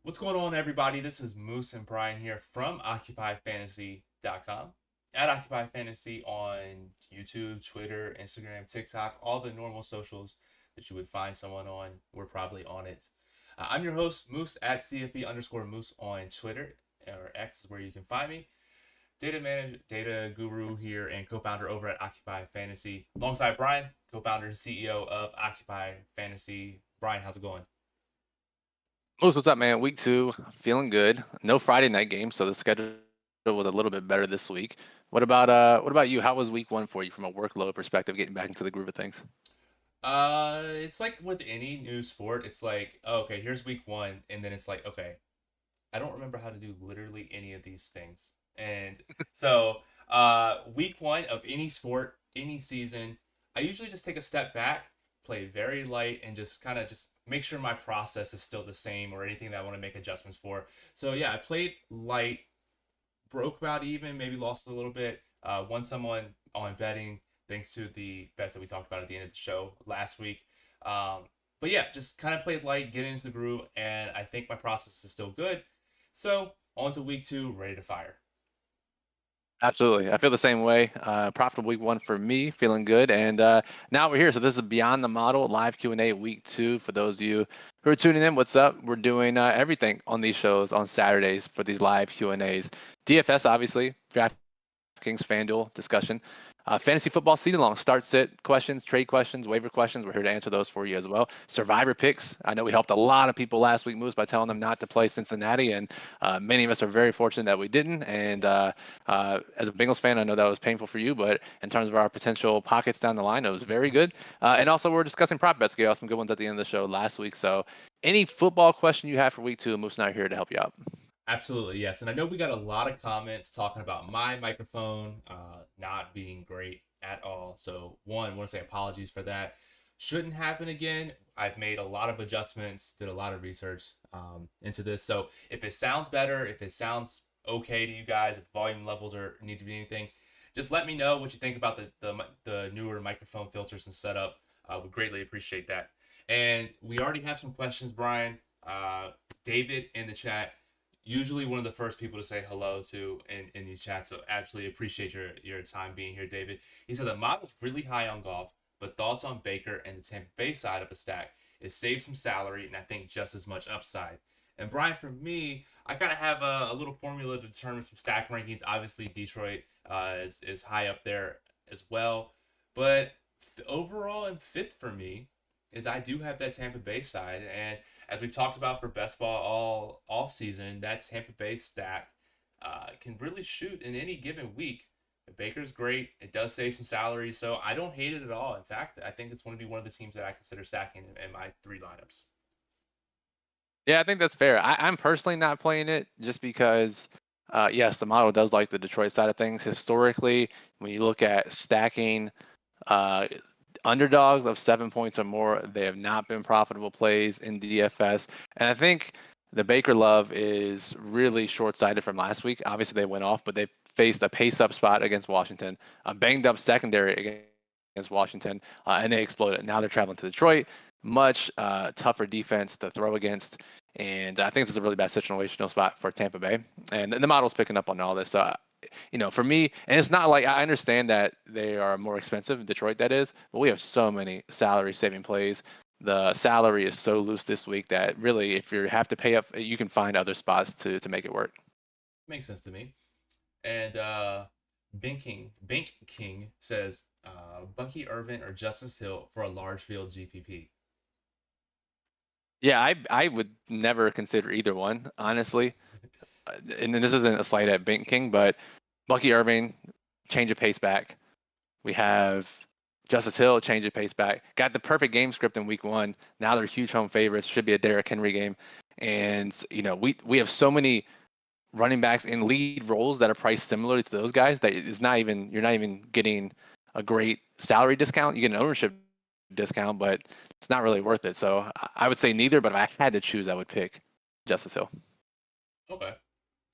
What's going on, everybody? This is Moose and Brian here from OccupyFantasy.com. At Occupy Fantasy on YouTube, Twitter, Instagram, TikTok, all the normal socials that you would find someone on. We're probably on it. I'm your host, Moose, at CFB underscore Moose on Twitter, or X is where you can find me. Data manager, data guru here, and co-founder over at Occupy Fantasy, alongside Brian, co-founder and CEO of Occupy Fantasy. Brian, how's it going? Moose, what's up, man? Week two, feeling good. No Friday night game, so the schedule was a little bit better this week. What about you? How was week one for you from a workload perspective, getting back into the groove of things? It's like with any new sport, it's like, oh, okay, here's week one, and then it's like, okay, I don't remember how to do literally any of these things. And so, week one of any sport, any season, I usually just take a step back, play very light, and just kind of just make sure my process is still the same or anything that I want to make adjustments for. So yeah, I played light, broke about even, maybe lost a little bit. Won someone on betting thanks to the bets that we talked about at the end of the show last week. But yeah, just kind of played light, get into the groove, and I think my process is still good. So on to week two, ready to fire. Absolutely. I feel the same way. Profitable week one for me, feeling good. And now we're here. So this is Beyond the Model live Q&A week two. For those of you who are tuning in, what's up? We're doing everything on these shows on Saturdays for these live Q&As. DFS, obviously, DraftKings FanDuel discussion. Fantasy football season long start sit questions, trade questions, waiver questions. We're here to answer those for you as well. Survivor picks. I know we helped a lot of people last week, Moose, by telling them not to play Cincinnati, and many of us are very fortunate that we didn't. And Yes. as a Bengals fan, I know that was painful for you, but in terms of our potential pockets down the line, it was very good. And also, we're discussing prop bets. We got some good ones at the end of the show last week. So, any football question you have for week two, Moose and I are here to help you out. Absolutely, yes. And I know we got a lot of comments talking about my microphone not being great at all. So, one, I want to say apologies for that. Shouldn't happen again. I've made a lot of adjustments, did a lot of research into this. So, if it sounds better, if it sounds okay to you guys, if the volume levels are need to be anything, just let me know what you think about the newer microphone filters and setup. Would greatly appreciate that. And we already have some questions, Brian. David in the chat, usually one of the first people to say hello to in these chats. So absolutely appreciate your time being here, David. He said the model's really high on golf, but thoughts on Baker and the Tampa Bay side of a stack is save some salary and I think just as much upside. And Brian, for me, I kind of have a little formula to determine some stack rankings. Obviously, Detroit is high up there as well, but overall and fifth for me is I do have that Tampa Bay side, and as we've talked about for best ball all off season, that Tampa Bay stack can really shoot in any given week. Baker's great. It does save some salary, so I don't hate it at all. In fact, I think it's going to be one of the teams that I consider stacking in my three lineups. Yeah, I think that's fair. I'm personally not playing it just because, yes, the model does like the Detroit side of things. Historically, when you look at stacking uh, underdogs of 7 points or more, they have not been profitable plays in DFS. And I think the Baker love is really short-sighted from last week. Obviously, they went off, but they faced a pace-up spot against Washington, a banged-up secondary against Washington, and they exploded. Now they're traveling to Detroit, much tougher defense to throw against. And I think this is a really bad situational spot for Tampa Bay. And the model's picking up on all this. So, for me, and it's not like I understand that they are more expensive, Detroit that is, but we have so many salary saving plays. The salary is so loose this week that really, if you have to pay up, you can find other spots to make it work. Makes sense to me. And Bink King says Bucky Irvin or Justice Hill for a large field GPP. Yeah, I would never consider either one, honestly. And this isn't a slight at Bink King, but Bucky Irving, change of pace back. We have Justice Hill, change of pace back. Got the perfect game script in week one. Now they're huge home favorites. Should be a Derrick Henry game. And, we have so many running backs in lead roles that are priced similarly to those guys that you're not even getting a great salary discount. You get an ownership discount, but it's not really worth it. So I would say neither, but if I had to choose, I would pick Justice Hill. Okay,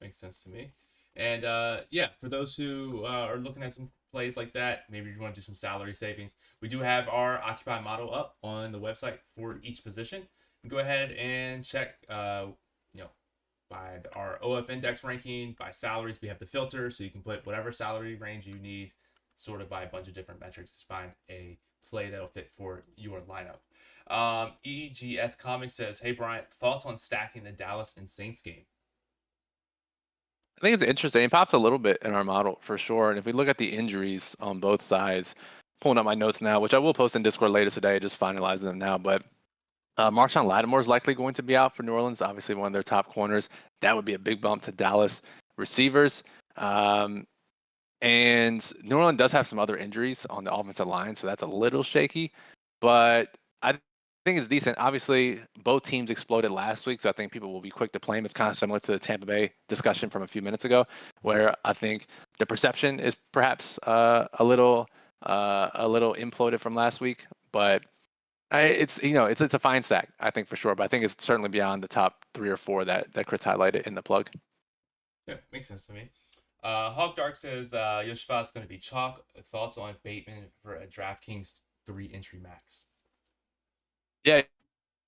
makes sense to me. And yeah, for those who are looking at some plays like that, maybe you want to do some salary savings. We do have our Occupy model up on the website for each position. Go ahead and check, by our OF index ranking, by salaries. We have the filter, so you can put whatever salary range you need, sorted by a bunch of different metrics to find a play that'll fit for your lineup. EGS Comics says, "Hey Bryant, thoughts on stacking the Dallas and Saints game?" I think it's interesting. It pops a little bit in our model for sure. And if we look at the injuries on both sides, pulling up my notes now, which I will post in Discord later today, just finalizing them now. But Marshawn Lattimore is likely going to be out for New Orleans, obviously one of their top corners. That would be a big bump to Dallas receivers. And New Orleans does have some other injuries on the offensive line, so that's a little shaky. But I think it's decent. Obviously, both teams exploded last week, so I think people will be quick to play him. It's kind of similar to the Tampa Bay discussion from a few minutes ago, where I think the perception is perhaps a little imploded from last week. But it's a fine stack, I think for sure. But I think it's certainly beyond the top 3 or 4 that Chris highlighted in the plug. Yeah, makes sense to me. Hawk Dark says Yoshua is going to be chalk. Thoughts on Bateman for a DraftKings 3 entry max? Yeah,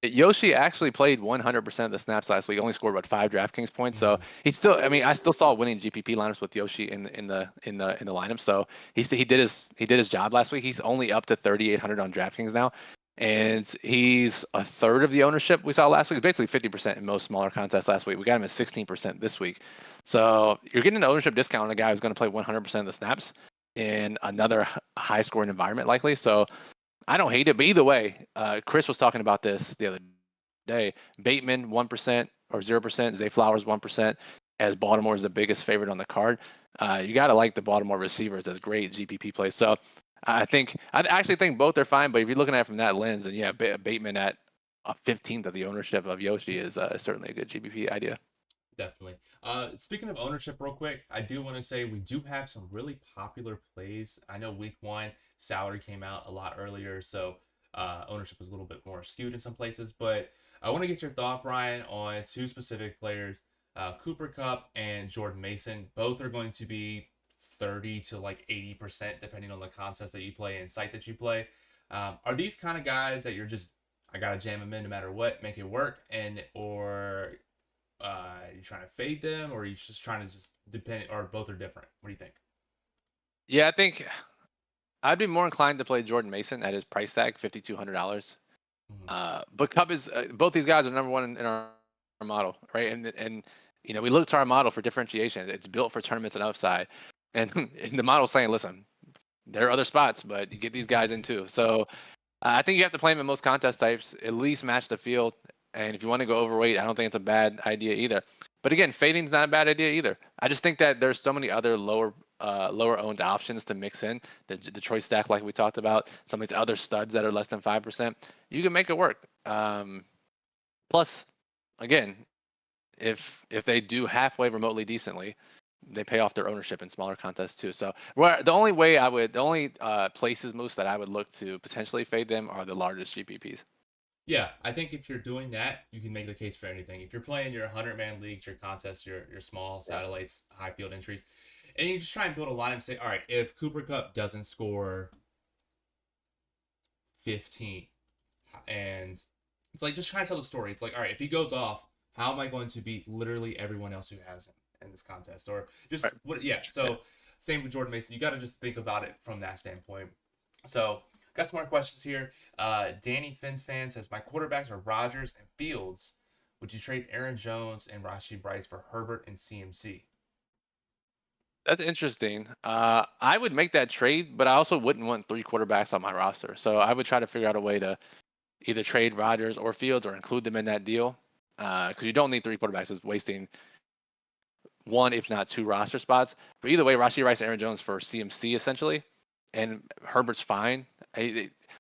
Yoshi actually played 100% of the snaps last week. Only scored 5 DraftKings points. So he's still. I mean, I still saw winning GPP lineups with Yoshi in the lineup. So he did his job last week. He's only up to 3,800 on DraftKings now, and he's a third of the ownership we saw last week. Basically 50% in most smaller contests last week. We got him at 16% this week. So you're getting an ownership discount on a guy who's going to play 100% of the snaps in another high scoring environment likely. So I don't hate it, but either way, Chris was talking about this the other day. Bateman 1% or 0%, Zay Flowers 1%, as Baltimore is the biggest favorite on the card. You got to like the Baltimore receivers as great GPP plays. So I actually think both are fine, but if you're looking at it from that lens, and yeah, Bateman at a 15th of the ownership of Yoshi is certainly a good GPP idea. Definitely. Speaking of ownership, real quick, I do want to say we do have some really popular plays. I know week 1 salary came out a lot earlier, so ownership was a little bit more skewed in some places. But I want to get your thought, Brian, on 2 specific players, Cooper Kupp and Jordan Mason. Both are going to be 30 to 80%, depending on the contest that you play and site that you play. Are these kind of guys that you're just, I gotta jam them in no matter what, make it work, or you trying to fade them, or are you just trying to just depend, or both are different? What do you think? Yeah, I think I'd be more inclined to play Jordan Mason at his price tag, $5,200. But Kupp is both these guys are number 1 in our model, right? And we look to our model for differentiation. It's built for tournaments and upside, and the model's saying, listen, there are other spots, but you get these guys in too. So I think you have to play them in most contest types, at least match the field. And if you want to go overweight, I don't think it's a bad idea either. But again, fading's not a bad idea either. I just think that there's so many other lower owned options to mix in. The Detroit stack, like we talked about, some of these other studs that are less than 5%, you can make it work. Plus, again, if they do halfway remotely decently, they pay off their ownership in smaller contests too. So the only places most that I would look to potentially fade them are the largest GPPs. Yeah, I think if you're doing that, you can make the case for anything. If you're playing your 100-man leagues, your contests, your small satellites, high field entries, and you just try and build a line and say, all right, if Cooper Kupp doesn't score 15, and it's just trying to tell the story. It's all right, if he goes off, how am I going to beat literally everyone else who has him in this contest? Or just what? Yeah. So same with Jordan Mason. You got to just think about it from that standpoint. So got some more questions here. Danny Fins fan says, my quarterbacks are Rodgers and Fields. Would you trade Aaron Jones and Rashee Rice for Herbert and CMC? That's interesting. I would make that trade, but I also wouldn't want 3 quarterbacks on my roster. So I would try to figure out a way to either trade Rodgers or Fields or include them in that deal. Because you don't need 3 quarterbacks. It's wasting 1, if not 2 roster spots. But either way, Rashee Rice, Aaron Jones for CMC essentially, and Herbert's fine.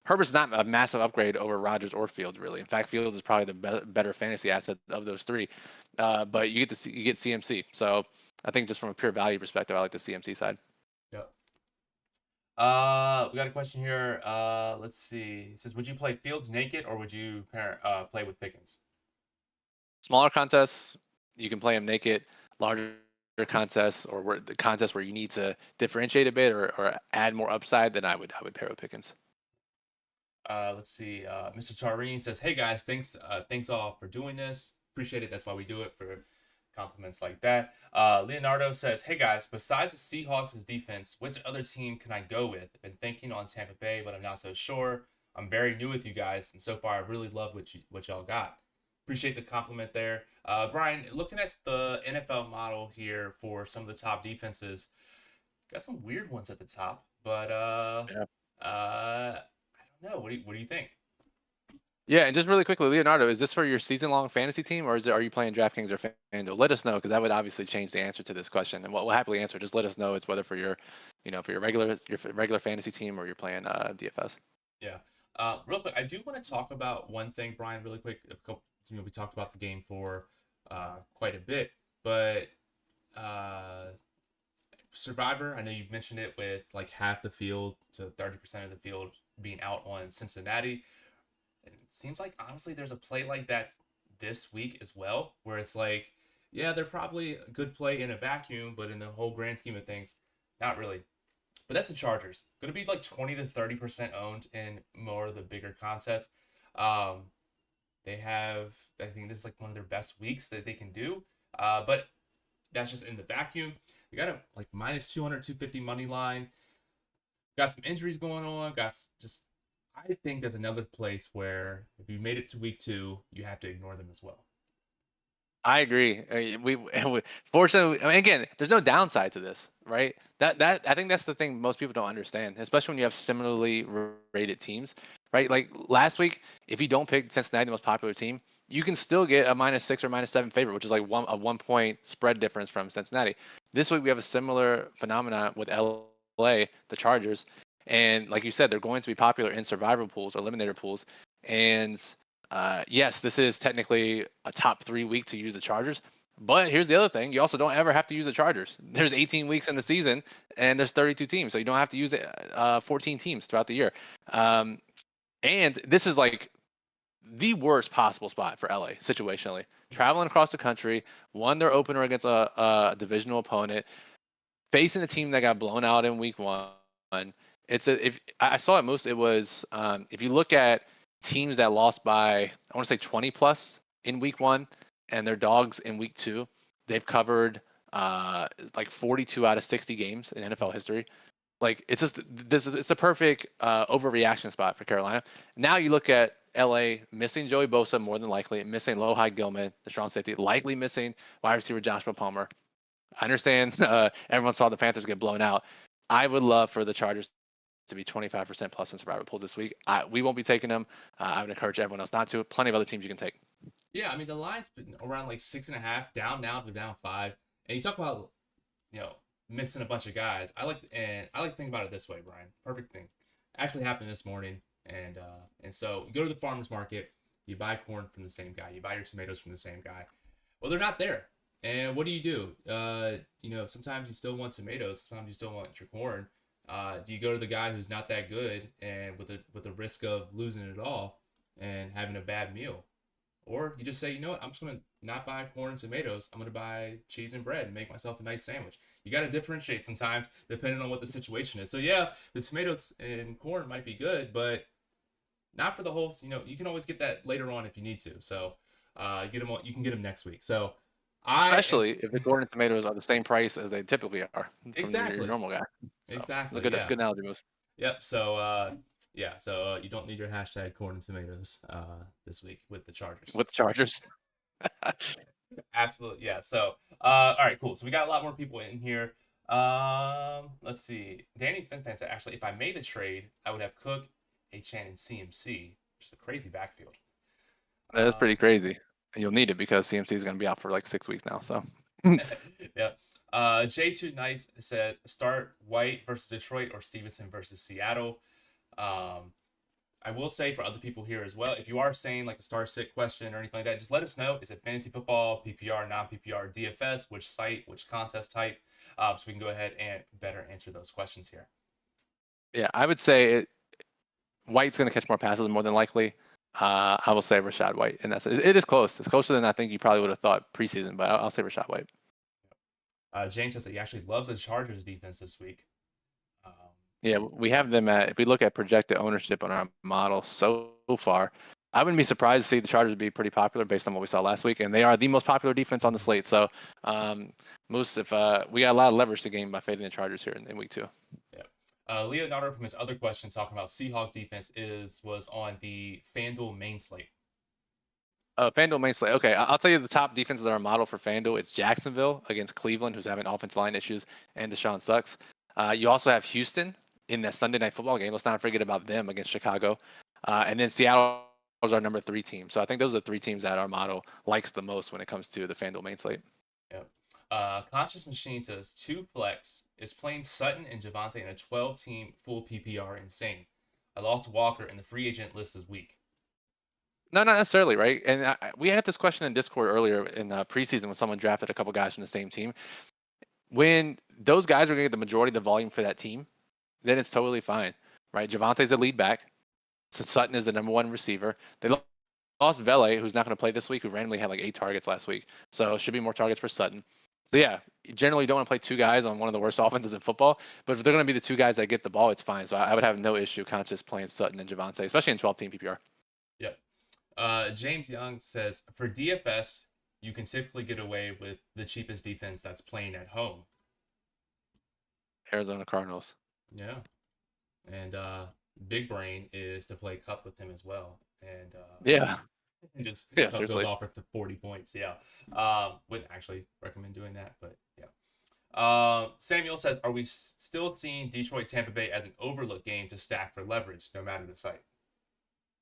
Herbert's not a massive upgrade over Rodgers or Fields really. In fact, Fields is probably the better fantasy asset of those 3. But you get CMC. So I think just from a pure value perspective, I like the CMC side. Yep. We got a question here. Let's see. It says, would you play Fields naked or would you play with Pickens? Smaller contests, you can play them naked. Larger contests or the contests where you need to differentiate a bit or add more upside, then I would pair with Pickens. Let's see. Mr. Tareen says, hey guys, thanks all for doing this. Appreciate it. That's why we do it, for compliments like that. Leonardo says, "Hey guys, besides the Seahawks' defense, which other team can I go with? Been thinking on Tampa Bay, but I'm not so sure. I'm very new with you guys, and so far I really love what y'all got. Appreciate the compliment there, Brian. Looking at the NFL model here for some of the top defenses, got some weird ones at the top, but Yeah. I don't know. What do you think? Yeah, and just really quickly, Leonardo, is this for your season-long fantasy team, or are you playing DraftKings or FanDuel? Let us know, because that would obviously change the answer to this question. And we'll happily answer. Just let us know it's whether for your, for your regular fantasy team, or you're playing DFS. Yeah. Real quick, I do want to talk about one thing, Brian, really quick. We talked about the game for quite a bit, but uh, Survivor, I know you mentioned it with like half the field to 30% of the field being out on Cincinnati. And it seems like, honestly, there's a play like that this week as well, where it's like, yeah, they're probably a good play in a vacuum, but in the whole grand scheme of things, not really. But that's the Chargers. Going to be like 20 to 30% owned in more of the bigger contests. Um, they have, I think this is like one of their best weeks that they can do. But that's just in the vacuum. They got a like minus 200, 250 money line. Got some injuries going on. Just, I think there's another place where if you made it to week 2, you have to ignore them as well. I agree. Fortunately, I mean, again, there's no downside to this, right? That I think that's the thing most people don't understand, especially when you have similarly rated teams, right? Like last week, if you don't pick Cincinnati, the most popular team, you can still get a -6 or -7 favorite, which is like a 1 point spread difference from Cincinnati. This week we have a similar phenomenon with LA, the Chargers, and like you said, they're going to be popular in survivor pools or eliminator pools, and yes, this is technically a top 3 week to use the Chargers. But here's the other thing: you also don't ever have to use the Chargers. There's 18 weeks in the season, and there's 32 teams, so you don't have to use it. 14 teams throughout the year, and this is like the worst possible spot for LA situationally. Traveling across the country, won their opener against a divisional opponent, facing a team that got blown out in week 1. It's a if I saw it most, it was if you look at teams that lost by I want to say 20 plus in week 1 and their dogs in week 2, they've covered like 42 out of 60 games in NFL history. Like it's a perfect overreaction spot for Carolina. Now you look at LA missing Joey Bosa more than likely, missing Lohai Gilman, the strong safety, likely missing wide receiver Joshua Palmer. I understand everyone saw the Panthers get blown out. I would love for the Chargers to be 25% plus in survivor pools this week. We won't be taking them. I would encourage everyone else not to. Plenty of other teams you can take. Yeah, I mean the line's been around like 6.5, down now to down 5. And you talk about, missing a bunch of guys. I like to think about it this way, Brian. Perfect thing. Actually happened this morning, and so you go to the farmers market, you buy corn from the same guy, you buy your tomatoes from the same guy. Well, they're not there. And what do? Sometimes you still want tomatoes, sometimes you still want your corn. Do you go to the guy who's not that good and with the risk of losing it all and having a bad meal? Or you just say, you know what, I'm just gonna not buy corn and tomatoes. I'm gonna buy cheese and bread and make myself a nice sandwich. You gotta differentiate sometimes depending on what the situation is. So yeah, the tomatoes and corn might be good, but not for the whole. You can always get that later on if you need to. So get them. You can get them next week. So I am Especially if the corn and tomatoes are the same price as they typically are from your exactly, normal guy. So exactly, that's a yeah, good analogy, Moose. yep. So yeah, so you don't need your hashtag corn and tomatoes this week with the Chargers. With the Chargers. Absolutely, yeah. So, all right, cool. So we got a lot more people in here. Let's see. Danny Finspan said, actually, if I made the trade, I would have Cook, Achan, and CMC, which is a crazy backfield. That's Uh, pretty crazy. And you'll need it because CMC is going to be out for like 6 weeks now. So yeah. J2 Nice says, start White versus Detroit or Stevenson versus Seattle. Um, I will say for other people here as well, if you are saying like a star sit question or anything like that, just let us know. Is it fantasy football, PPR, non PPR, DFS, which site, which contest type, so we can go ahead and better answer those questions here. yeah, I would say White's going to catch more passes more than likely. I will say Rashad White, and it is close. It's closer than I think you probably would have thought preseason, but I'll say Rashad White. James says that he actually loves the Chargers defense this week. Um, Yeah, we have them at. If we look at projected ownership on our model so far, I wouldn't be surprised to see the Chargers be pretty popular based on what we saw last week, and they are the most popular defense on the slate. So, Moose, if we got a lot of leverage to gain by fading the Chargers here in week 2. Yeah. Leonardo from his other question talking about Seahawks defense was on the FanDuel main slate. FanDuel main slate. Okay, I'll tell you the top defenses that are modeled for FanDuel. It's Jacksonville against Cleveland, who's having offensive line issues, and Deshaun sucks. You also have Houston in that Sunday night football game. Let's not forget about them against Chicago. And then Seattle is our number 3 team. So I think those are the 3 teams that our model likes the most when it comes to the FanDuel main slate. Yep. Conscious Machine says 2 flex is playing Sutton and Javante in a 12-team full PPR insane. I lost Walker and the free agent list is weak. No, not necessarily, right? And we had this question in Discord earlier in preseason when someone drafted a couple guys from the same team. When those guys are going to get the majority of the volume for that team, then it's totally fine, right? Javante's the lead back. So Sutton is the number 1 receiver. They lost Vele, who's not going to play this week, who randomly had like 8 targets last week. So should be more targets for Sutton. So yeah, generally you don't want to play 2 guys on one of the worst offenses in football. But if they're going to be the 2 guys that get the ball, it's fine. So I would have no issue conscious playing Sutton and Javante, especially in 12-team PPR. Yep. James Young says, for DFS, you can typically get away with the cheapest defense that's playing at home. Arizona Cardinals. Yeah. And Big Brain is to play Cup with him as well. And yeah. Just yeah, goes off for 40 points. Yeah. Wouldn't actually recommend doing that, but yeah. Samuel says, are we still seeing Detroit Tampa Bay as an overlook game to stack for leverage, no matter the site?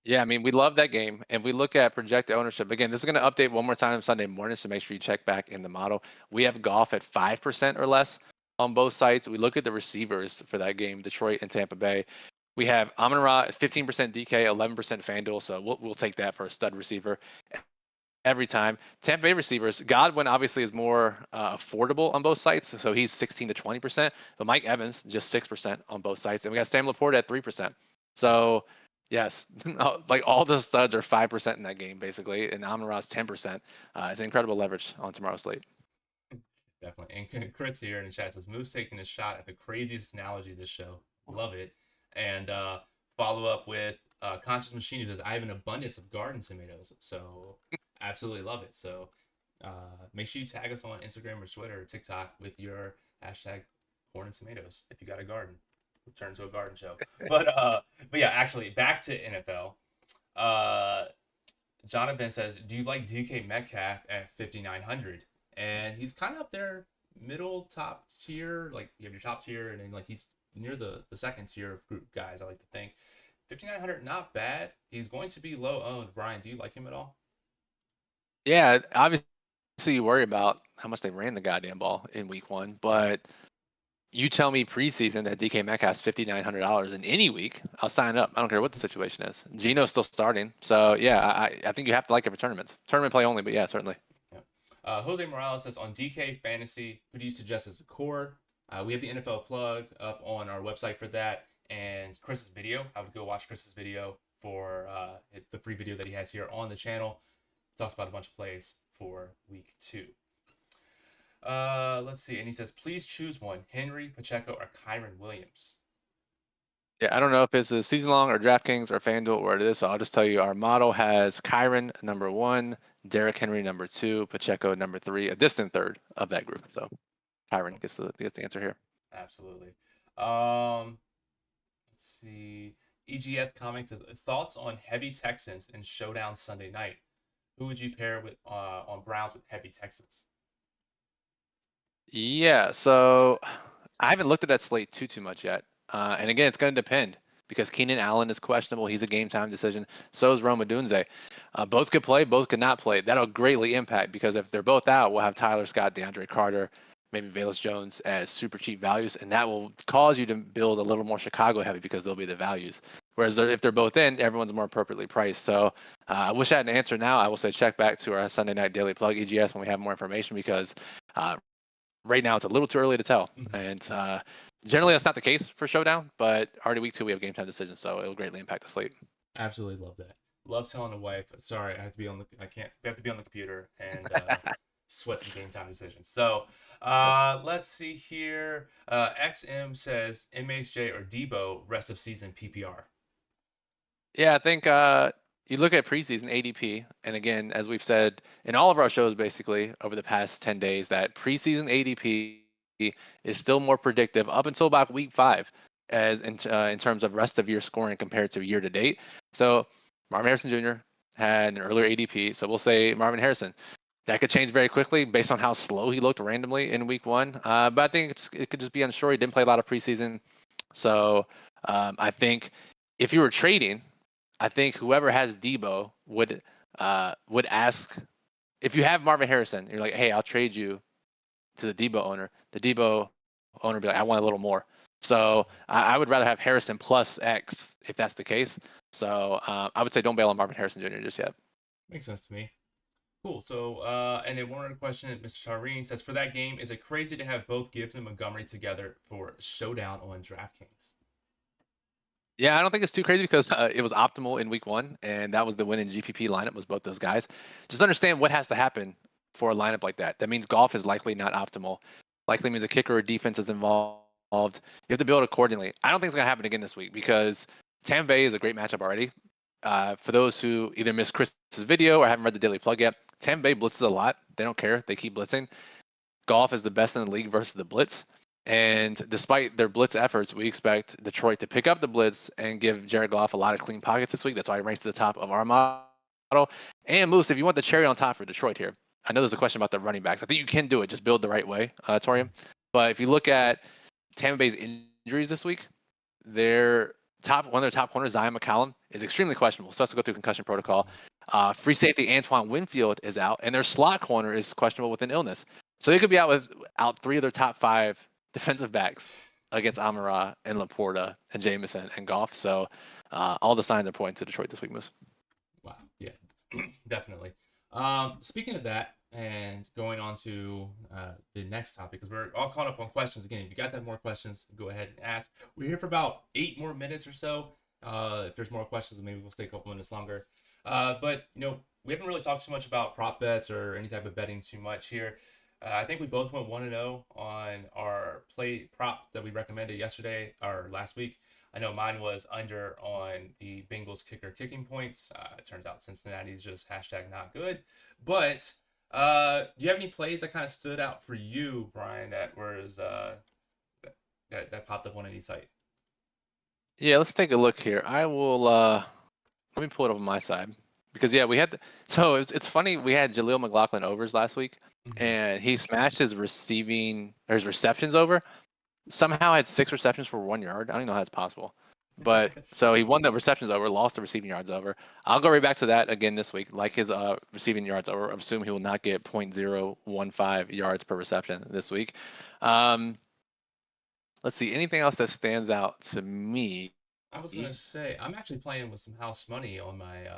Yeah, I mean, we love that game. And we look at projected ownership. Again, this is going to update one more time Sunday morning, so make sure you check back in the model. We have golf at 5% or less on both sites. We look at the receivers for that game, Detroit and Tampa Bay. We have Amon-Ra at 15% DK, 11% FanDuel, so we'll take that for a stud receiver every time. Tampa Bay receivers, Godwin obviously is more affordable on both sites, so he's 16 to 20%, but Mike Evans just 6% on both sites, and we got Sam Laporte at 3%. So yes, like all the studs are 5% in that game basically, and Amon-Ra's 10%. It's incredible leverage on tomorrow's slate. Definitely. And Chris here in the chat says, Moose taking a shot at the craziest analogy of this show. Love it. And follow up with Conscious Machine, who says, I have an abundance of garden tomatoes. So absolutely love it. So make sure you tag us on Instagram or Twitter or TikTok with your hashtag corn and tomatoes if you got a garden. We'll turn to a garden show. But yeah, actually, back to NFL. Jonathan says, do you like DK Metcalf at 5,900? And he's kind of up there, middle top tier. Like you have your top tier, and then like he's near the second tier of group guys, I like to think. 5,900, not bad. He's going to be low owned. Brian, do you like him at all? Yeah, obviously you worry about how much they ran the goddamn ball in week 1, but you tell me preseason that DK Metcalf's $5,900 in any week, I'll sign up. I don't care what the situation is. Geno's still starting, so yeah, I think you have to like it for tournaments. Tournament play only, but yeah, certainly. Jose Morales says, on DK Fantasy, who do you suggest as a core? We have the NFL plug up on our website for that, and Chris's video. I would go watch Chris's video for the free video that he has here on the channel. Talks about a bunch of plays for week 2. Let's see. And he says, please choose one, Henry, Pacheco, or Kyren Williams. Yeah, I don't know if it's a season long or DraftKings or FanDuel or what it is, so I'll just tell you our model has Kyren number 1, Derrick Henry number 2, Pacheco number 3, a distant third of that group. So Kyren gets the answer here. Absolutely. Let's see. EGS Comics says, thoughts on heavy Texans and showdown Sunday night. Who would you pair with on Browns with heavy Texans? Yeah, so I haven't looked at that slate too much yet. And again, it's going to depend because Keenan Allen is questionable. He's a game time decision. So is Rome Odunze. Both could play, both could not play. That'll greatly impact because if they're both out, we'll have Tyler Scott, DeAndre Carter, maybe Velus Jones as super cheap values. And that will cause you to build a little more Chicago heavy because they'll be the values. Whereas if they're both in, everyone's more appropriately priced. So I wish I had an answer now. I will say check back to our Sunday night daily plug EGS when we have more information because right now it's a little too early to tell. And generally that's not the case for showdown, but already week 2 we have game time decisions, so it'll greatly impact the slate. Absolutely love that. Love telling the wife, sorry, I have to be on the computer and sweat some game time decisions. So let's see here. XM says MHJ or Debo rest of season PPR. Yeah, I think you look at preseason ADP, and again, as we've said in all of our shows basically over the past 10 days, that preseason ADP is still more predictive up until about week 5 as in terms of rest of year scoring compared to year to date. So Marvin Harrison Jr. had an earlier ADP, so we'll say Marvin Harrison. That could change very quickly based on how slow he looked randomly in week 1. But I think it could just be unsure. He didn't play a lot of preseason. So I think if you were trading, I think whoever has Debo would ask, if you have Marvin Harrison, you're like, hey, I'll trade you to the Debo owner. The Debo owner would be like, I want a little more. So I would rather have Harrison plus X if that's the case. So I would say don't bail on Marvin Harrison Jr. just yet. Makes sense to me. Cool. So, and then one other question, Mr. Shireen says, for that game, is it crazy to have both Gibbs and Montgomery together for showdown on DraftKings? Yeah, I don't think it's too crazy because it was optimal in week 1, and that was the winning GPP lineup was both those guys. Just understand what has to happen for a lineup like that. That means golf is likely not optimal. Likely means a kicker or defense is involved. You have to build accordingly. I don't think it's going to happen again this week because Tampa Bay is a great matchup already. For those who either missed Chris's video or haven't read the Daily Plug yet, Tampa Bay blitzes a lot. They don't care. They keep blitzing. Golf is the best in the league versus the blitz. And despite their blitz efforts, we expect Detroit to pick up the blitz and give Jared Goff a lot of clean pockets this week. That's why he ranks to the top of our model. And Moose, if you want the cherry on top for Detroit here, I know there's a question about the running backs. I think you can do it. Just build the right way, Torium. But if you look at Tampa Bay's injuries this week, one of their top corners, Zion McCollum, is extremely questionable. So has to go through concussion protocol. Free safety Antoine Winfield is out, and their slot corner is questionable with an illness. So they could be out 3 of their top 5 defensive backs against Amon-Ra and Laporta and Jameson and Goff. So all the signs are pointing to Detroit this week, Moose. Wow. Yeah, definitely. Speaking of that, and going on to the next topic, because we're all caught up on questions. Again, if you guys have more questions, go ahead and ask. We're here for about 8 more minutes or so. If there's more questions, maybe we'll stay a couple minutes longer. But, we haven't really talked too much about prop bets or any type of betting too much here. I think we both went 1-0 on our play prop that we recommended yesterday or last week. I know mine was under on the Bengals kicker kicking points. It turns out Cincinnati's just hashtag not good. But do you have any plays that kind of stood out for you, Brian, that was that popped up on any site? Yeah, let's take a look here. I will let me pull it up on my side. Because we had so it's funny, we had Jaleel McLaughlin overs last week, and he smashed his receptions over. Somehow had 6 receptions for 1 yard. I don't even know how that's possible. But so he won the receptions over, lost the receiving yards over. I'll go right back to that again this week, like his receiving yards over. I assume he will not get 0.015 yards per reception this week. Let's see, anything else that stands out to me? I was gonna say I'm actually playing with some house money on my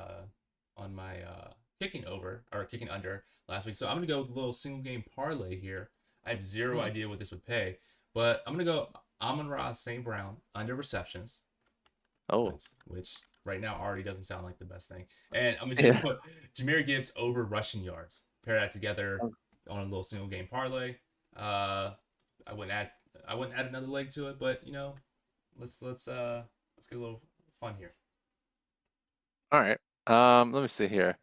kicking over or kicking under last week. So I'm gonna go with a little single game parlay here. I have zero idea what this would pay, but I'm gonna go Amon-Ra St. Brown under receptions. Oh, which right now already doesn't sound like the best thing. And I'm gonna do Jahmyr Gibbs over rushing yards. Pair that together on a little single game parlay. I wouldn't add another leg to it, but let's get a little fun here. All right. Let me see here.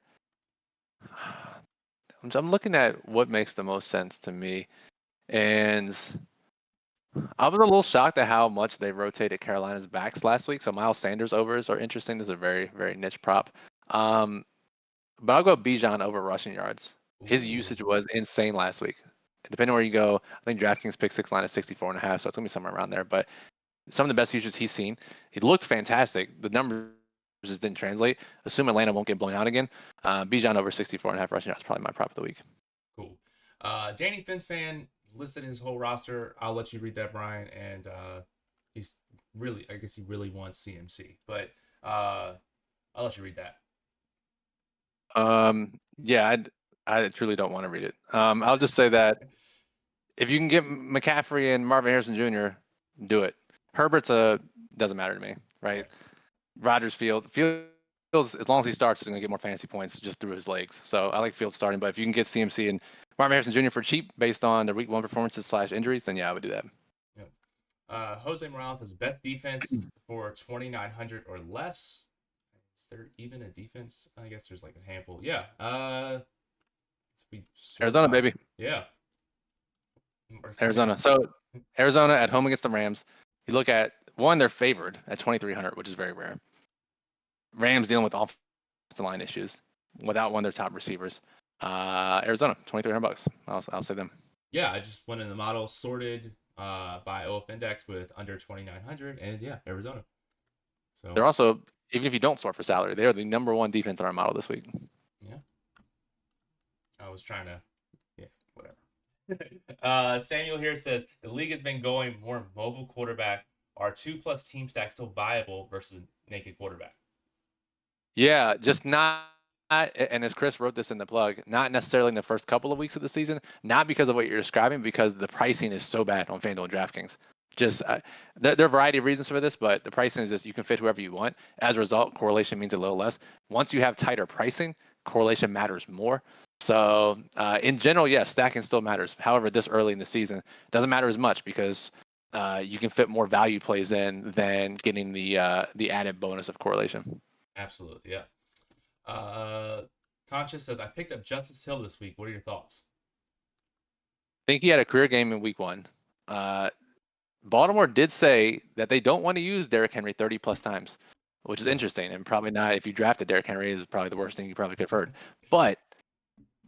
I'm looking at what makes the most sense to me, and I was a little shocked at how much they rotated Carolina's backs last week. So Miles Sanders overs are interesting. This is a very, very niche prop. But I'll go Bijan over rushing yards. His usage was insane last week. Depending on where you go, I think DraftKings pick 6 line at 64.5, so it's gonna be somewhere around there. But some of the best usage he's seen. He looked fantastic. The numbers just didn't translate. Assume Atlanta won't get blown out again. Bijan over 64.5 rushing yards, probably my prop of the week. Cool. Danny Fins fan listed his whole roster. I'll let you read that, Brian. And he's really, I guess he really wants CMC, but I'll let you read that. Yeah, I truly don't want to read it. I'll just say that if you can get McCaffrey and Marvin Harrison Jr., do it. Herbert's doesn't matter to me, right? Rodgers, Fields, as long as he starts, he's going to get more fantasy points just through his legs. So I like Fields starting, but if you can get CMC and Marvin Harrison Jr. for cheap based on their week 1 performances / injuries, then yeah, I would do that. Yep. Jose Morales has best defense for 2,900 or less. Is there even a defense? I guess there's like a handful. Yeah. We sort Arizona, by baby. yeah. Or somebody. Arizona. So Arizona at home against the Rams. You look at one, they're favored at 2,300, which is very rare. Rams dealing with offensive line issues without one of their top receivers. Arizona, $2,300. I'll say them. Yeah, I just went in the model sorted by OF index with under 2,900, and yeah, Arizona. So They're also, even if you don't sort for salary, they are the number one defense in our model this week. yeah, I was trying to, yeah, whatever. Samuel here says the league has been going more mobile quarterback. Are 2+ team stacks still viable versus naked quarterback? Yeah, just not. And as Chris wrote this in the plug, not necessarily in the first couple of weeks of the season, not because of what you're describing, because the pricing is so bad on FanDuel and DraftKings. Just there are a variety of reasons for this, but the pricing is just you can fit whoever you want. As a result, correlation means a little less. Once you have tighter pricing, correlation matters more. So in general, yes, stacking still matters. However, this early in the season, it doesn't matter as much because you can fit more value plays in than getting the added bonus of correlation. Absolutely, yeah. Conscious says I picked up Justice Hill this week. What are your thoughts? I think he had a career game in week 1. Baltimore did say that they don't want to use Derrick Henry 30 plus times, which is interesting and probably not. If you drafted Derrick Henry, is probably the worst thing you probably could have heard. But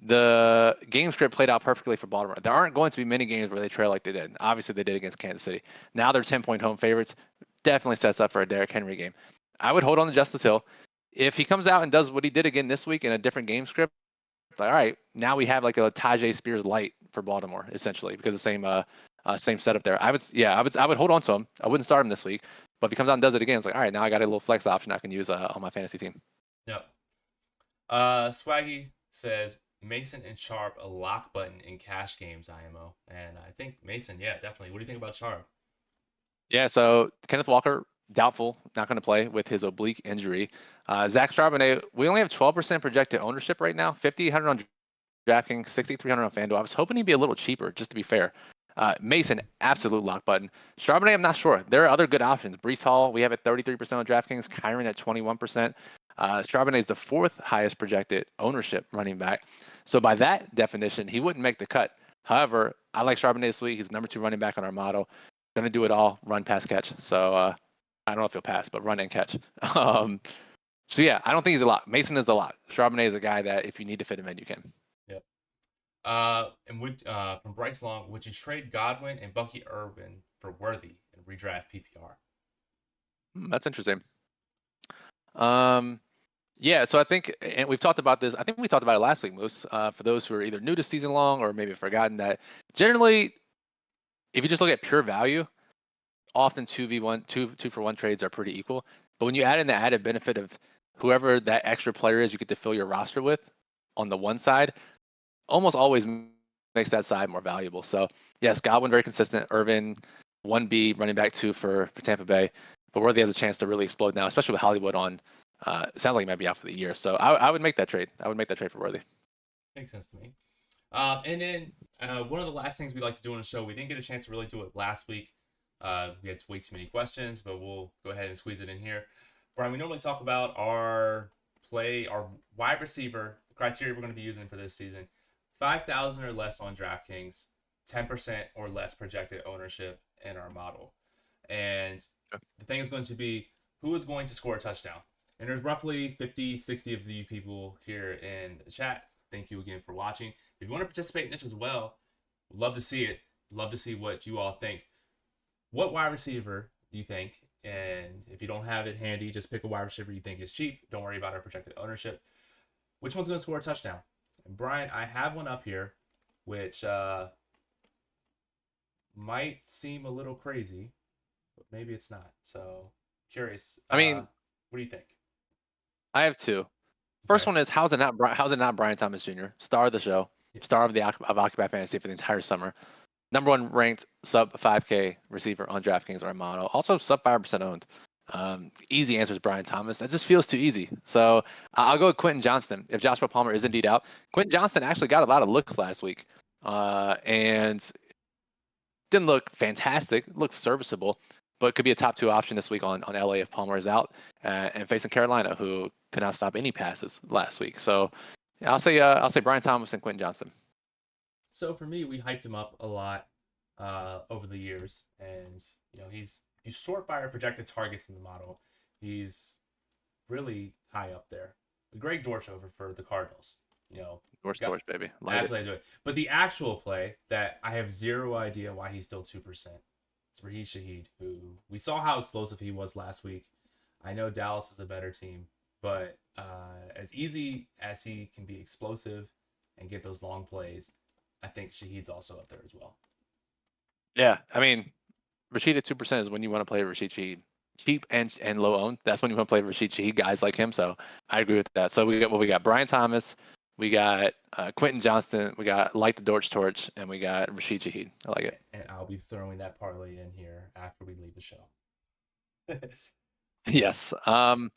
the game script played out perfectly for Baltimore. There aren't going to be many games where they trail like they did. Obviously, they did against Kansas City. Now they're 10-point home favorites. Definitely sets up for a Derrick Henry game. I would hold on to Justice Hill. If he comes out and does what he did again this week in a different game script, like, all right, now we have like a Tajay Spears light for Baltimore essentially because the same setup there. I would hold on to him. I wouldn't start him this week, but if he comes out and does it again, it's like, all right, now I got a little flex option I can use on my fantasy team. Yep. Swaggy says Mason and Sharp a lock button in cash games, IMO. And I think Mason, yeah, definitely. What do you think about Sharp? Yeah, so Kenneth Walker, doubtful, not going to play with his oblique injury. Zach Charbonnet, we only have 12% projected ownership right now, 5,800 on DraftKings, 6,300 on FanDuel. I was hoping he'd be a little cheaper, just to be fair. Mason, absolute lock button. Charbonnet, I'm not sure. There are other good options. Brees Hall, we have at 33% on DraftKings. Kyron at 21%. Charbonnet is the 4th highest projected ownership running back. So by that definition, he wouldn't make the cut. However, I like Charbonnet this week. He's the number 2 running back on our model. Going to do it all, run, pass, catch. So I don't know if he'll pass, but run and catch. So yeah, I don't think he's a lot. Mason is a lot. Charbonnet is a guy that if you need to fit him in, you can. Yep. From Bryce Long, would you trade Godwin and Bucky Irvin for Worthy and redraft PPR? That's interesting. Yeah, so I think, and we've talked about this. I think we talked about it last week, Moose. For those who are either new to season long or maybe have forgotten that, generally, if you just look at pure value, often 2v1, two for one trades are pretty equal. But when you add in the added benefit of whoever that extra player is, you get to fill your roster with on the one side, almost always makes that side more valuable. So yes, Godwin very consistent. Irvin 1B running back 2 for Tampa Bay, but Worthy has a chance to really explode now, especially with Hollywood on. It sounds like he might be out for the year, so I would make that trade. I would make that trade for Worthy. Makes sense to me. And then one of the last things we like to do on the show, we didn't get a chance to really do it last week. We had way too many questions, but we'll go ahead and squeeze it in here. Brian, we normally talk about our wide receiver criteria we're going to be using for this season. 5,000 or less on DraftKings, 10% or less projected ownership in our model. And the thing is going to be who is going to score a touchdown. And there's roughly 50, 60 of you people here in the chat. Thank you again for watching. If you want to participate in this as well, we'd love to see it. Love to see what you all think. What wide receiver do you think? And if you don't have it handy, just pick a wide receiver you think is cheap. Don't worry about our projected ownership. Which one's going to score a touchdown? And Brian, I have one up here, which might seem a little crazy, but maybe it's not. So curious. I mean, what do you think? I have 2. First one is how's it not Brian Thomas Jr., star of the show, star of Occupy Fantasy for the entire summer, number 1 ranked sub 5K receiver on DraftKings or model, also sub 5% owned. Easy answer is Brian Thomas. That just feels too easy. So I'll go with Quentin Johnston. If Joshua Palmer is indeed out, Quentin Johnston actually got a lot of looks last week, and didn't look fantastic. Looked serviceable, but could be a top 2 option this week on LA if Palmer is out, and facing Carolina, who could not stop any passes last week. So yeah, I'll say Brian Thomas and Quentin Johnston. So for me, we hyped him up a lot over the years, and you sort by our projected targets in the model, he's really high up there. Greg Dortch over for the Cardinals. Dortch, baby. Absolutely do it. But the actual play that I have zero idea why he's still 2%. It's Raheem Shaheed, who we saw how explosive he was last week. I know Dallas is a better team, but as easy as he can be explosive and get those long plays, I think Shaheed's also up there as well. Yeah, I mean, Rashid at 2% is when you want to play Rashid Shaheed. Cheap and low owned. That's when you want to play Rashid Shaheed, guys like him. So I agree with that. So we got Brian Thomas, we got Quentin Johnston, we got Like the Dortch Torch, and we got Rashid Shaheed. I like it. And I'll be throwing that parlay in here after we leave the show. Yes. So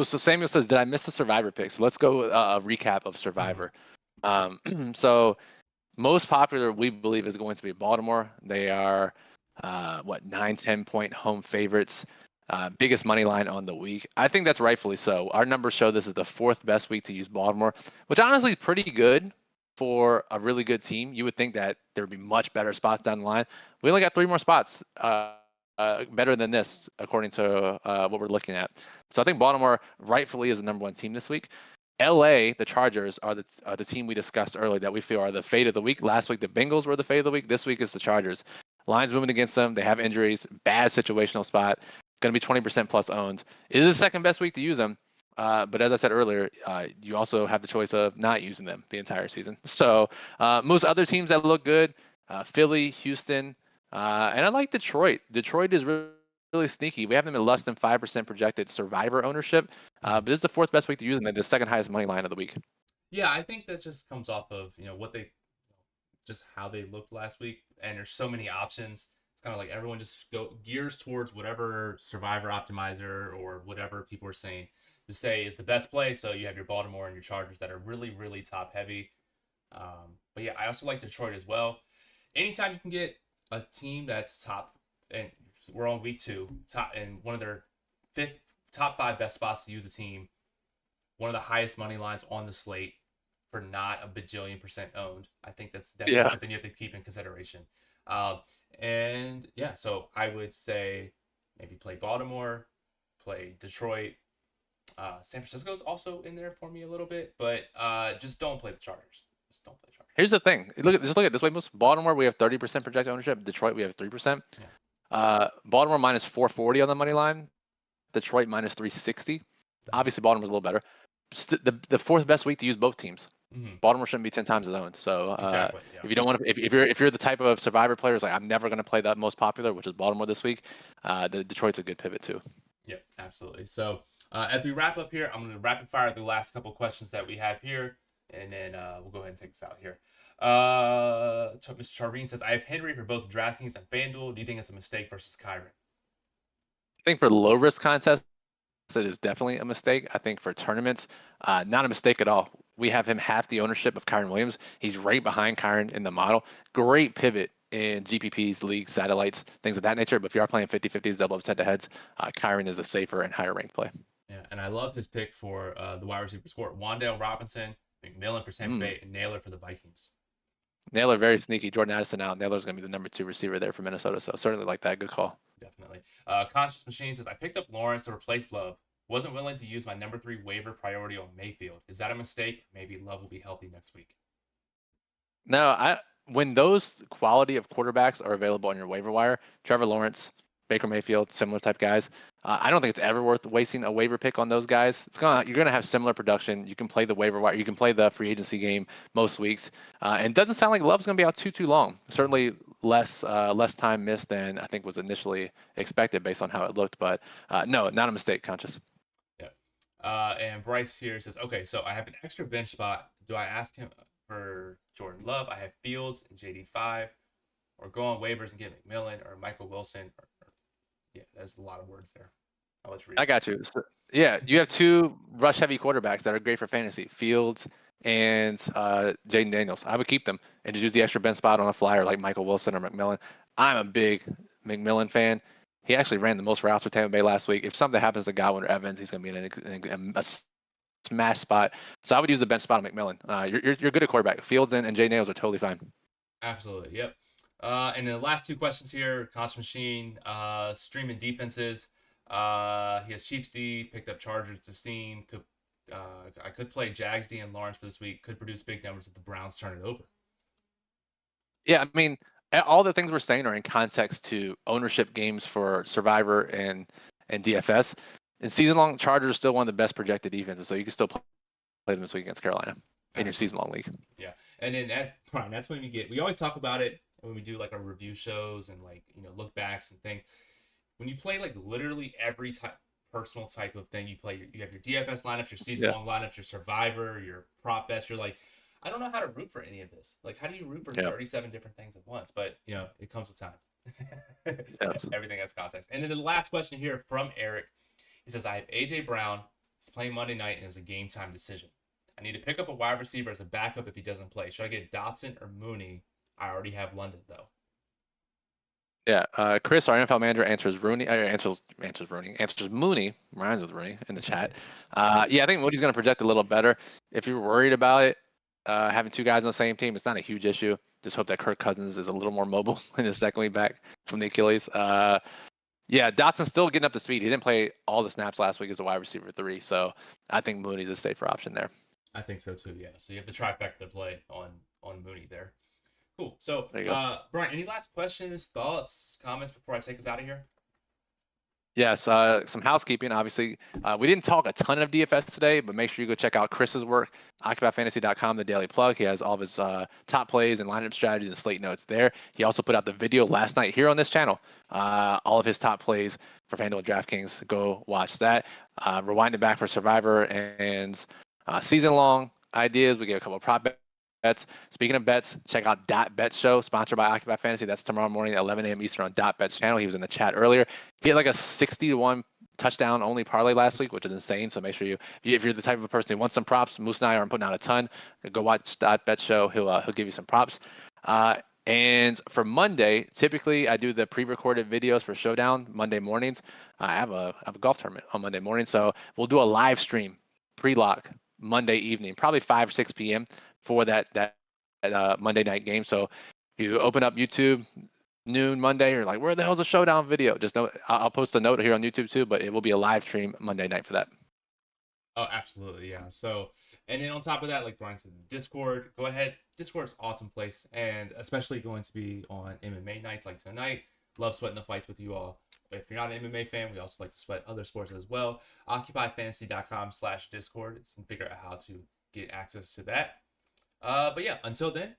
Samuel says, did I miss the Survivor pick? So let's go a recap of Survivor. So most popular, we believe, is going to be Baltimore. They are 9-10 point home favorites. Biggest money line on the week. I think that's rightfully so. Our numbers show this is the 4th best week to use Baltimore, which honestly is pretty good for a really good team. You would think that there would be much better spots down the line. We only got 3 more spots better than this, according to what we're looking at. So I think Baltimore rightfully is the number 1 team this week. LA, the Chargers, are the team we discussed earlier that we feel are the fade of the week. Last week, the Bengals were the fade of the week. This week is the Chargers. Line's moving against them. They have injuries. Bad situational spot. Going to be 20% plus owned. It is the 2nd best week to use them. But as I said earlier, you also have the choice of not using them the entire season. So most other teams that look good, Philly, Houston, and I like Detroit. Detroit is really sneaky. We have them at less than 5% projected Survivor ownership. But this is the 4th best week to use them. They're the 2nd highest money line of the week. Yeah, I think that just comes off of how they looked last week, and there's so many options. It's kind of like everyone just gears towards whatever Survivor optimizer or whatever people are saying to say is the best play. So you have your Baltimore and your Chargers that are really, really top heavy. But yeah, I also like Detroit as well. Anytime you can get a team that's top, and we're on week 2, top and one of their top 5 best spots to use a team, one of the highest money lines on the slate for not a bajillion % owned. I think that's definitely something you have to keep in consideration. And yeah, so I would say maybe play Baltimore, play Detroit. San Francisco's also in there for me a little bit, but just don't play the Chargers. Just don't play Chargers. Here's the thing. Look at this way. Most Baltimore, we have 30% projected ownership. Detroit, we have 3%. Yeah. Baltimore minus 440 on the money line. Detroit minus 360. Obviously, Baltimore's a little better. The 4th best week to use both teams. Mm-hmm. Baltimore shouldn't be 10 times as owned. So exactly, yeah. If you don't want to, if you're the type of Survivor players like I'm never going to play that most popular, which is Baltimore this week, the Detroit's a good pivot too. Yep, absolutely. So as we wrap up here, I'm going to rapid fire the last couple questions that we have here, and then we'll go ahead and take this out here. Mr. Charvine says, I have Henry for both DraftKings and FanDuel. Do you think it's a mistake versus Kyron? I think for low risk contests, it is definitely a mistake. I think for tournaments, not a mistake at all. We have him half the ownership of Kyron Williams. He's right behind Kyron in the model. Great pivot in GPPs, leagues, satellites, things of that nature. But if you are playing 50-50s, double up head-to-heads, Kyron is a safer and higher ranked play. Yeah, and I love his pick for the wide receiver score. Wan'Dale Robinson, McMillan for Tampa Bay, and Naylor for the Vikings. Naylor, very sneaky. Jordan Addison out. Naylor's going to be the number 2 receiver there for Minnesota. So certainly like that. Good call. Definitely. Conscious Machine says, I picked up Lawrence to replace Love. Wasn't willing to use my number 3 waiver priority on Mayfield. Is that a mistake? Maybe Love will be healthy next week. No, when those quality of quarterbacks are available on your waiver wire, Trevor Lawrence, Baker Mayfield, similar type guys, I don't think it's ever worth wasting a waiver pick on those guys. You're gonna have similar production. You can play the waiver wire, you can play the free agency game most weeks, and it doesn't sound like Love's gonna be out too long. Certainly less time missed than I think was initially expected based on how it looked. But no, not a mistake, Conscious. And Bryce here says, okay, so I have an extra bench spot. Do I ask him for Jordan Love? I have Fields and JD5, or go on waivers and get McMillan or Michael Wilson. Yeah, there's a lot of words there. I'll let you read. I got you. So, yeah, you have 2 rush-heavy quarterbacks that are great for fantasy, Fields and Jaden Daniels. I would keep them and just use the extra bench spot on a flyer like Michael Wilson or McMillan. I'm a big McMillan fan. He actually ran the most routes for Tampa Bay last week. If something happens to Godwin or Evans, he's going to be in a smash spot. So I would use the bench spot on McMillan. You're good at quarterback. Fields and Jay Nails are totally fine. Absolutely. Yep. And the last two questions here, Conch Machine, streaming defenses. He has Chiefs D, picked up Chargers to Steam. I could play Jags D and Lawrence for this week. Could produce big numbers if the Browns turn it over. Yeah, I mean, all the things we're saying are in context to ownership games for Survivor and DFS. And season long, Chargers are still one of the best projected defenses, so you can still play them this week against Carolina in your season long league. Yeah, and then Brian, that's when we always talk about it when we do like our review shows and like look backs and things. When you play like literally every personal type of thing, you have your DFS lineups, your season long lineups, your Survivor, your prop best. You're like, I don't know how to root for any of this. Like, how do you root for 37 different things at once? But it comes with time. Everything has context. And then the last question here from Eric. He says, I have AJ Brown. He's playing Monday night and it's a game time decision. I need to pick up a wide receiver as a backup if he doesn't play. Should I get Dotson or Mooney? I already have London though. Yeah, Chris, our NFL manager, answers Rooney. Answers Mooney. Rhymes with Rooney in the chat. Yeah, I think Mooney's going to project a little better. If you're worried about it, having two guys on the same team, it's not a huge issue. Just hope that Kirk Cousins is a little more mobile in his second week back from the Achilles. Yeah, Dotson's still getting up to speed. He didn't play all the snaps last week as a wide receiver 3, so I think Mooney's a safer option there. I think so too. Yeah. So you have the trifecta play on Mooney there. Cool. So, Brian, any last questions, thoughts, comments before I take us out of here? Yes, some housekeeping. Obviously, we didn't talk a ton of DFS today, but make sure you go check out Chris's work, OccupyFantasy.com, the daily plug. He has all of his top plays and lineup strategies and slate notes there. He also put out the video last night here on this channel, all of his top plays for FanDuel and DraftKings. Go watch that. Rewind it back for Survivor and season-long ideas. We get a couple of prop bets. Speaking of bets, check out .Bet Show, sponsored by Occupy Fantasy. That's tomorrow morning at 11 a.m. Eastern on .Bet's channel. He was in the chat earlier. He had like a 60-1 touchdown only parlay last week, which is insane. So make sure if you're the type of person who wants some props, Moose and I aren't putting out a ton. Go watch .Bet Show. He'll give you some props. And for Monday, typically I do the pre-recorded videos for Showdown Monday mornings. I have a golf tournament on Monday morning, so we'll do a live stream pre-lock Monday evening, probably 5 or 6 p.m. for that Monday night game. So you open up YouTube noon Monday, you're like, where the hell's the Showdown video? Just know I'll post a note here on YouTube too, but it will be a live stream Monday night for that. Oh, absolutely, yeah. So, and then on top of that, like Brian said, Discord, go ahead. Discord's an awesome place, and especially going to be on MMA nights like tonight. Love sweating the fights with you all. If you're not an MMA fan, we also like to sweat other sports as well. OccupyFantasy.com/Discord and figure out how to get access to that. But yeah, until then,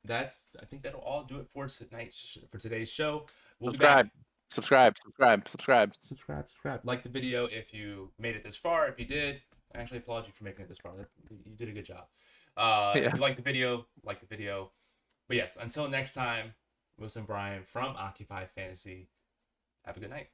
I think that'll all do it for today's show. We'll Subscribe. Like the video if you made it this far. If you did, I actually applaud you for making it this far. You did a good job. If you like the video, like the video. But yes, until next time, Wilson Brian from Occupy Fantasy. Have a good night.